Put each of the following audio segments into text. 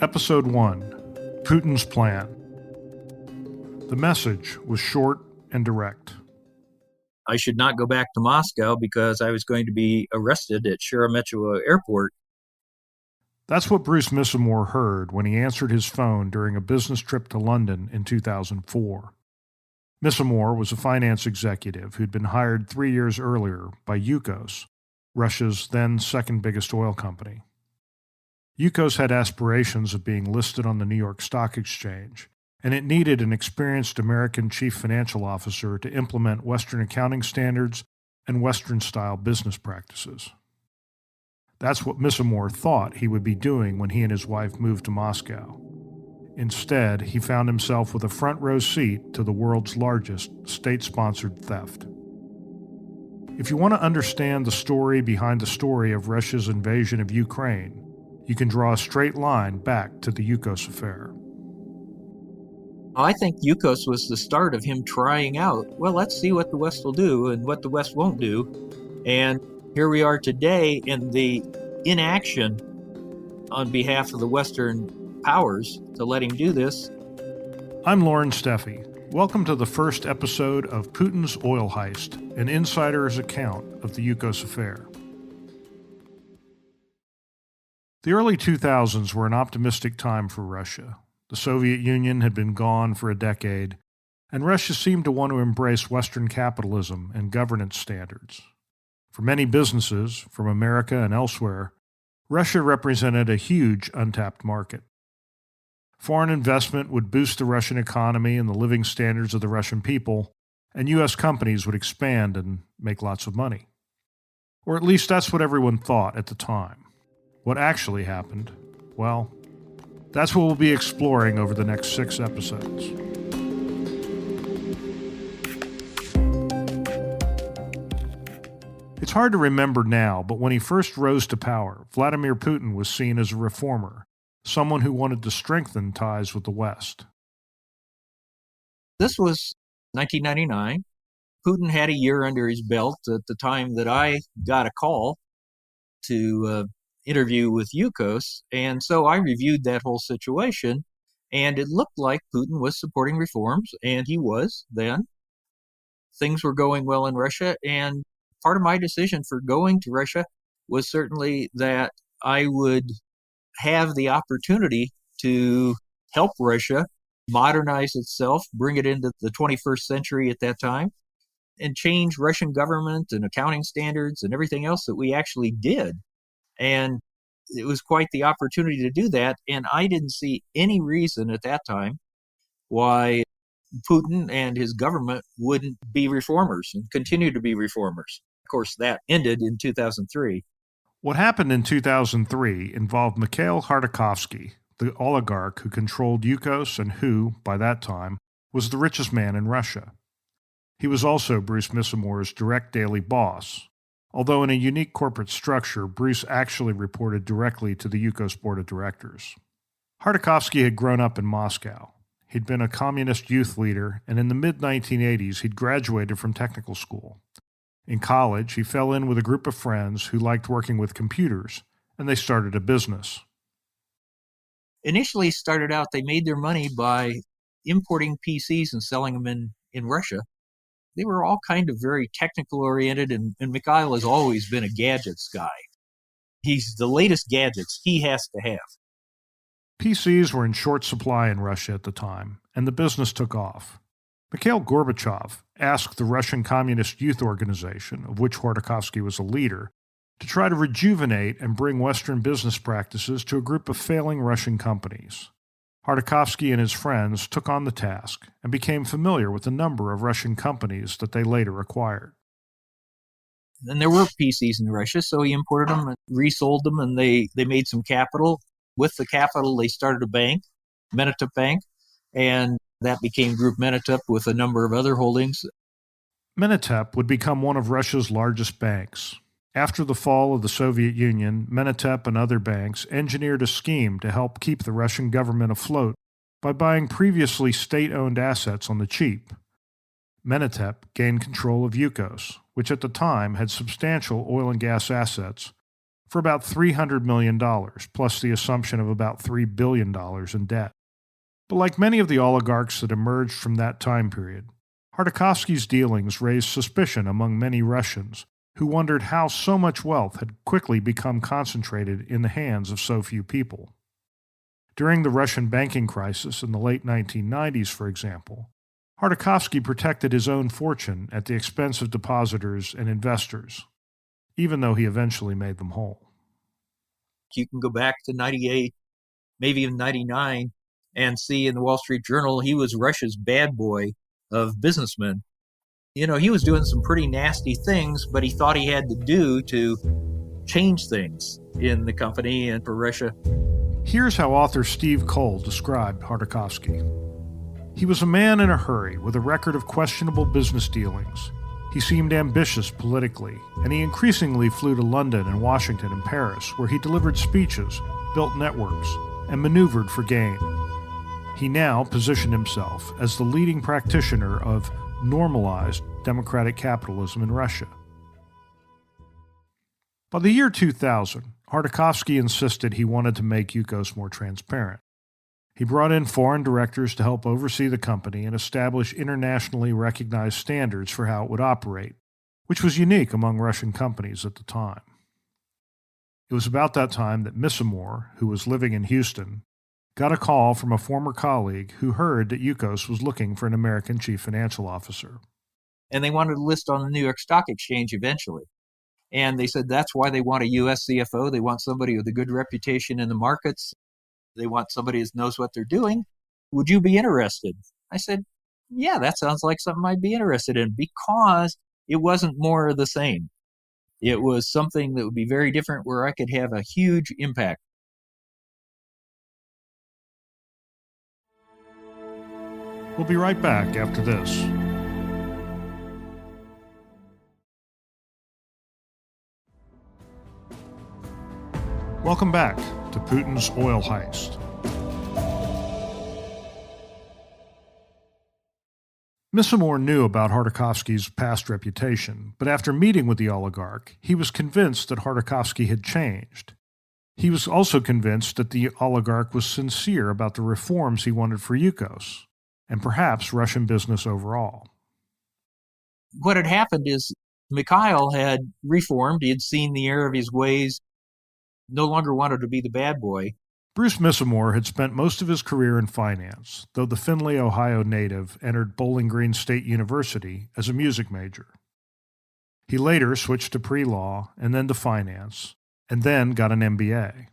Episode 1, Putin's Plan. The message was short and direct. I should not go back to Moscow because I was going to be arrested at Sheremetyevo Airport. That's what Bruce Missamore heard when he answered his phone during a business trip to London in 2004. Missamore was a finance executive who'd been hired 3 years earlier by Yukos, Russia's then second biggest oil company. Yukos had aspirations of being listed on the New York Stock Exchange, and it needed an experienced American chief financial officer to implement Western accounting standards and Western-style business practices. That's what Missamore thought he would be doing when he and his wife moved to Moscow. Instead, he found himself with a front-row seat to the world's largest state-sponsored theft. If you want to understand the story behind the story of Russia's invasion of Ukraine, you can draw a straight line back to the Yukos Affair. I think Yukos was the start of him trying out, well, let's see what the West will do and what the West won't do. And here we are today in the inaction on behalf of the Western powers to let him do this. I'm Lauren Steffi. Welcome to the first episode of Putin's Oil Heist, an insider's account of the Yukos Affair. The early 2000s were an optimistic time for Russia. The Soviet Union had been gone for a decade, and Russia seemed to want to embrace Western capitalism and governance standards. For many businesses, from America and elsewhere, Russia represented a huge untapped market. Foreign investment would boost the Russian economy and the living standards of the Russian people, and U.S. companies would expand and make lots of money. Or at least that's what everyone thought at the time. What actually happened, well, that's what we'll be exploring over the next 6 episodes. It's hard to remember now, but when he first rose to power, Vladimir Putin was seen as a reformer, someone who wanted to strengthen ties with the West. This was 1999. Putin had a year under his belt at the time that I got a call to interview with Yukos, and so I reviewed that whole situation, and it looked like Putin was supporting reforms, and he was then. Things were going well in Russia, and part of my decision for going to Russia was certainly that I would have the opportunity to help Russia modernize itself, bring it into the 21st century at that time, and change Russian government and accounting standards and everything else that we actually did. And it was quite the opportunity to do that, and I didn't see any reason at that time why Putin and his government wouldn't be reformers and continue to be reformers. Of course, that ended in 2003. What happened in 2003 involved Mikhail Hartakovsky, the oligarch who controlled Yukos and who, by that time, was the richest man in Russia. He was also Bruce Missamore's direct daily boss, although in a unique corporate structure, Bruce actually reported directly to the Yukos board of directors. Hartakovsky had grown up in Moscow. He'd been a communist youth leader, and in the mid-1980s, he'd graduated from technical school. In college, he fell in with a group of friends who liked working with computers, and they started a business. Initially started out, they made their money by importing PCs and selling them in Russia. They were all kind of very technical oriented, and Mikhail has always been a gadgets guy. He's the latest gadgets he has to have. PCs were in short supply in Russia at the time, and the business took off. Mikhail Gorbachev asked the Russian Communist Youth Organization, of which Hartakovsky was a leader, to try to rejuvenate and bring Western business practices to a group of failing Russian companies. Hartakovsky and his friends took on the task and became familiar with a number of Russian companies that they later acquired. And there were PCs in Russia, so he imported them and resold them, and they made some capital. With the capital, they started a bank, Menatup Bank, and that became Group Menatup with a number of other holdings. Menatup would become one of Russia's largest banks. After the fall of the Soviet Union, Menatup and other banks engineered a scheme to help keep the Russian government afloat by buying previously state-owned assets on the cheap. Menatup gained control of Yukos, which at the time had substantial oil and gas assets, for about $300 million, plus the assumption of about $3 billion in debt. But like many of the oligarchs that emerged from that time period, Hartakovsky's dealings raised suspicion among many Russians who wondered how so much wealth had quickly become concentrated in the hands of so few people. During the Russian banking crisis in the late 1990s, for example, Hartakovsky protected his own fortune at the expense of depositors and investors, even though he eventually made them whole. You can go back to 98, maybe even 99, and see in the Wall Street Journal he was Russia's bad boy of businessmen. You know, he was doing some pretty nasty things, but he thought he had to do to change things in the company and for Russia. Here's how author Steve Cole described Hartakovsky. He was a man in a hurry with a record of questionable business dealings. He seemed ambitious politically, and he increasingly flew to London and Washington and Paris, where he delivered speeches, built networks, and maneuvered for gain. He now positioned himself as the leading practitioner of normalized democratic capitalism in Russia. By the year 2000, Hartakovsky insisted he wanted to make Yukos more transparent. He brought in foreign directors to help oversee the company and establish internationally recognized standards for how it would operate, which was unique among Russian companies at the time. It was about that time that Missimor, who was living in Houston, got a call from a former colleague who heard that Yukos was looking for an American chief financial officer. And they wanted to list on the New York Stock Exchange eventually. And they said that's why they want a U.S. CFO. They want somebody with a good reputation in the markets. They want somebody who knows what they're doing. Would you be interested? I said, yeah, that sounds like something I'd be interested in, because it wasn't more of the same. It was something that would be very different, where I could have a huge impact. We'll be right back after this. Welcome back to Putin's oil heist. Missimor knew about Hartakovsky's past reputation, but after meeting with the oligarch, he was convinced that Hartakovsky had changed. He was also convinced that the oligarch was sincere about the reforms he wanted for Yukos, and perhaps Russian business overall. What had happened is Mikhail had reformed. He had seen the error of his ways, no longer wanted to be the bad boy. Bruce Missimor had spent most of his career in finance, though the Findlay, Ohio native entered Bowling Green State University as a music major. He later switched to pre-law and then to finance, and then got an MBA.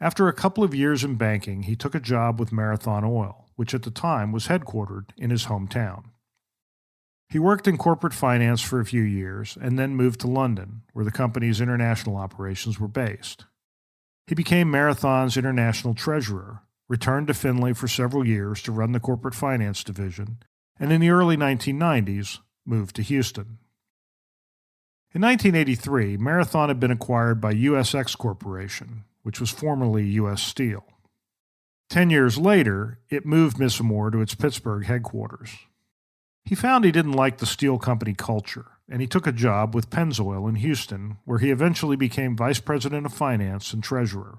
After a couple of years in banking, he took a job with Marathon Oil, which at the time was headquartered in his hometown. He worked in corporate finance for a few years and then moved to London, where the company's international operations were based. He became Marathon's international treasurer, returned to Findlay for several years to run the corporate finance division, and in the early 1990s, moved to Houston. In 1983, Marathon had been acquired by USX Corporation, which was formerly U.S. Steel. 10 years later, it moved Missimor to its Pittsburgh headquarters. He found he didn't like the steel company culture, and he took a job with Pennzoil in Houston, where he eventually became vice president of finance and treasurer.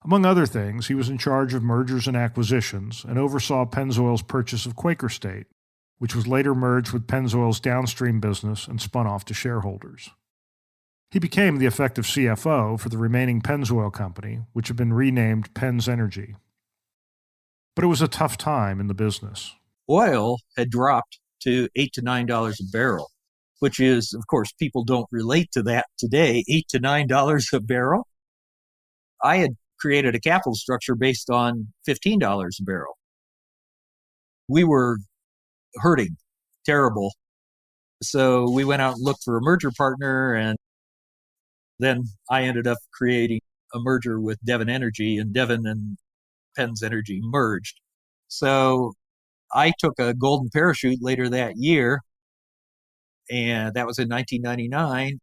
Among other things, he was in charge of mergers and acquisitions and oversaw Pennzoil's purchase of Quaker State, which was later merged with Pennzoil's downstream business and spun off to shareholders. He became the effective CFO for the remaining Pennzoil company, which had been renamed Penn's Energy. But it was a tough time in the business. Oil had dropped to $8 to $9 a barrel, which is, of course, people don't relate to that today, $8 to $9 a barrel. I had created a capital structure based on $15 a barrel. We were hurting, terrible. So we went out and looked for a merger partner, and then I ended up creating a merger with Devon Energy, and Devon and Penn's Energy merged. So I took a golden parachute later that year, and that was in 1999.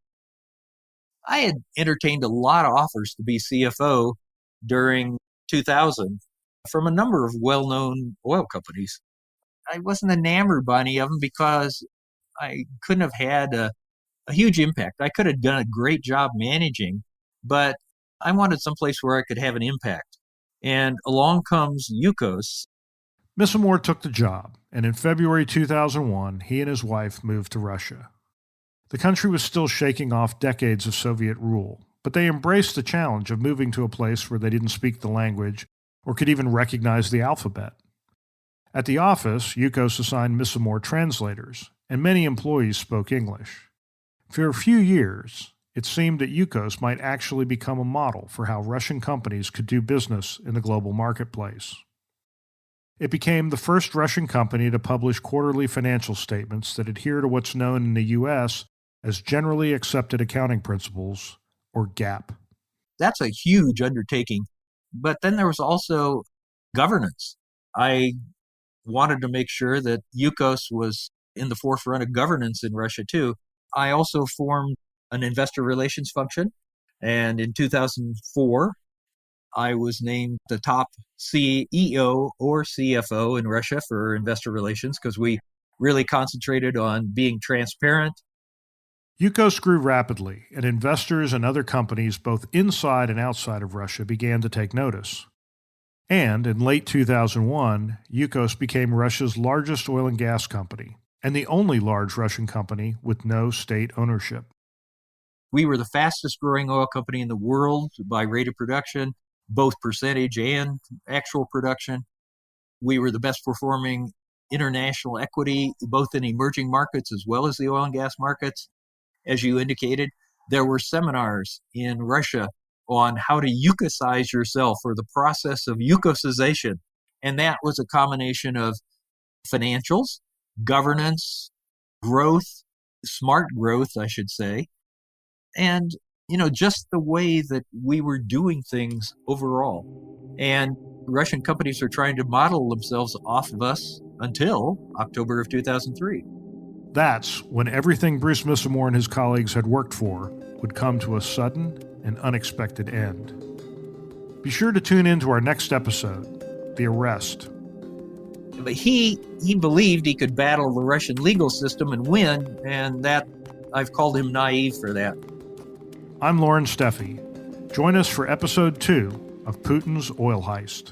I had entertained a lot of offers to be CFO during 2000 from a number of well-known oil companies. I wasn't enamored by any of them because I couldn't have had a huge impact. I could have done a great job managing, but I wanted someplace where I could have an impact. And along comes Yukos. Missimore took the job, and in February 2001, he and his wife moved to Russia. The country was still shaking off decades of Soviet rule, but they embraced the challenge of moving to a place where they didn't speak the language or could even recognize the alphabet. At the office, Yukos assigned Missimore translators, and many employees spoke English. For a few years, it seemed that Yukos might actually become a model for how Russian companies could do business in the global marketplace. It became the first Russian company to publish quarterly financial statements that adhere to what's known in the U.S. as Generally Accepted Accounting Principles, or GAAP. That's a huge undertaking. But then there was also governance. I wanted to make sure that Yukos was in the forefront of governance in Russia, too. I also formed an investor relations function, and in 2004, I was named the top CEO or CFO in Russia for investor relations because we really concentrated on being transparent. Yukos grew rapidly, and investors and other companies both inside and outside of Russia began to take notice. And in late 2001, Yukos became Russia's largest oil and gas company, and the only large Russian company with no state ownership. We were the fastest growing oil company in the world by rate of production, both percentage and actual production. We were the best performing international equity, both in emerging markets as well as the oil and gas markets. As you indicated, there were seminars in Russia on how to Yukosize yourself, or the process of Yukosization. And that was a combination of financials, governance, growth, smart growth, I should say, and just the way that we were doing things overall. And Russian companies are trying to model themselves off of us until October of 2003. That's when everything Bruce Missimore and his colleagues had worked for would come to a sudden and unexpected end. Be sure to tune in to our next episode, The Arrest. But he believed he could battle the Russian legal system and win, and that I've called him naive for that. I'm Lauren Steffi. Join us for episode 2 of Putin's Oil Heist.